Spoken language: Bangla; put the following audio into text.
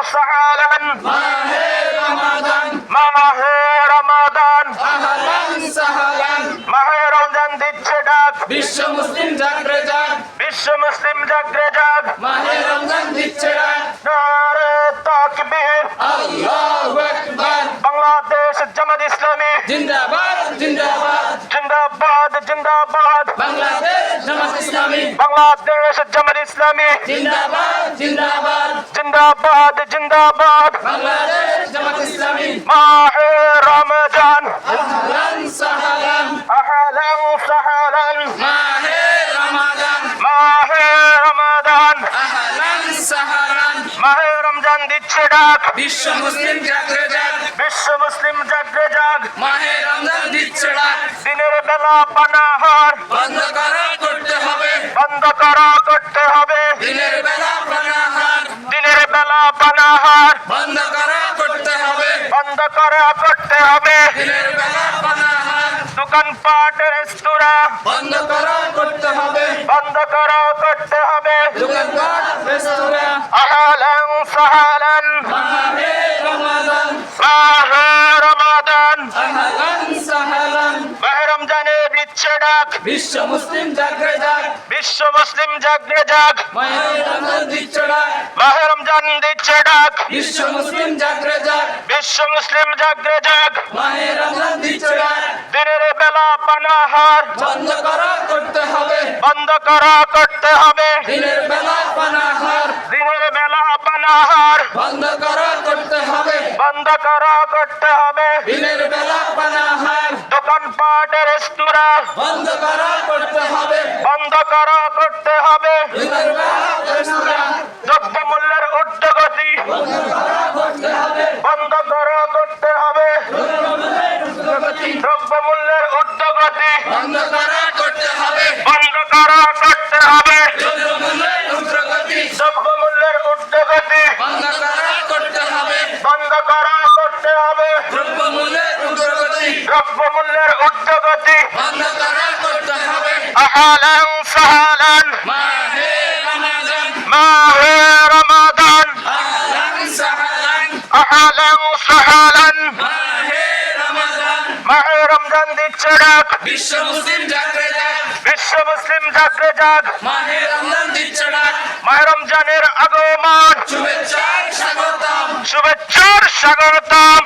وسهلا মাহে রমাদান মাহে রমাদান আহলান সাহলান মাহে রমজান দিচ্ছে ডাক বিশ্ব মুসলিম জাগরে জাগ বিশ্ব মুসলিম জাগরে জাগ মাহে রমজান দিচ্ছে ডাক নারে তাকবীর আল্লাহু আকবার বাংলাদেশ জামাত ইসলামী জিন্দাবাদ জিন্দাবাদ জিন্দাবাদ জিন্দাবাদ বাংলাদেশ জামাত ইসলামী বাংলাদেশ জামাত ইসলামী জিন্দাবাদ জিন্দাবাদ জিন্দাবাদ জিন্দাবাদ বাংলাদেশ জামাত ইসলামী মাহে রমজান আহলান সাহলান আহলান সাহলান মাহে রমাদান মাহে রমাদান আহলান সাহলান মাহে রমজান দিচ্ছে ডাক বিশ্ব মুসলিম জাগরে জাগ বিশ্ব মুসলিম জাগরে জাগ মাহে রমজান দিচ্ছে ডাক দিনের বেলা পানাহার বন্ধ করা করতে হবে বন্ধ করা করতে হবে দিনের বেলা পানাহার দিনের বেলা পানাহার বন্ধ করা করতে হবে বন্ধ করা করতে হবে দিনের বেলা পানাহার দোকানপাট রেস্তোরাঁ বন্ধ করা করতে হবে বন্ধ করা করতে হবে দোকানপাট রেস্তোরাঁ আহলান সাহলান মাহে রমাদান মাহে রমাদান আহলান সাহলান মাহে রমজানে দিচ্ছে ডাক বিশ্ব মুসলিম জাগরে জাগ বিশ্ব মুসলিম জাগরে জাগ মাহে রমজান দিচ্ছে ডাক মাহে রমজান দিচ্ছে ডাক বিশ্ব মুসলিম জাগরে জাগ বিশ্ব মুসলিম জাগরে জাগ মাহে রমজান দিচ্ছে ডাক দিনের বেলা পানাহার বন্ধ করা করতে হবে বন্ধ করা করতে হবে দিনের বেলা পানাহার দিনের বেলা পানাহার বন্ধ করা করতে হবে বন্ধ করা করতে হবে দিনের বেলা পানাহার দোকানপাট রেস্তোরাঁ বন্ধ করা করতে হবে বন্ধ করা করতে হবে দিনের বেলা রেস্তোরাঁ দ্রব্যমূল্যের ঊর্ধ্বগতি বন্ধ করা করতে হবে বন্ধ করা করতে হবে উগ্রগতি দ্রব্যমূল্যের ঊর্ধ্বগতি বন্ধ করা করতে হবে বন্ধ করা করতে হবে দ্রব্যমূল্যের উগ্রগতি দ্রব্যমূল্যের ঊর্ধ্বগতি বন্ধ করা করতে হবে বন্ধ করা করতে হবে দ্রব্যমূল্যের উগ্রগতি দ্রব্যমূল্যের ঊর্ধ্বগতি বন্ধ করা করতে হবে আহলান সাহলান মাহে রমাদান মাহে রমাদান আহলান সাহলান আহলান সাহলান মাহে রমাদান মাহে রমজান দিচ্ছে ডাক বিশ্ব মুসলিম জাগরে জাগ বিশ্ব মুসলিম জাগরে জাগ মাহে রমজান দিচ্ছে ডাক মাহে রমজানের আগমন শুভেচ্ছার স্বাগতম শুভেচ্ছার স্বাগতম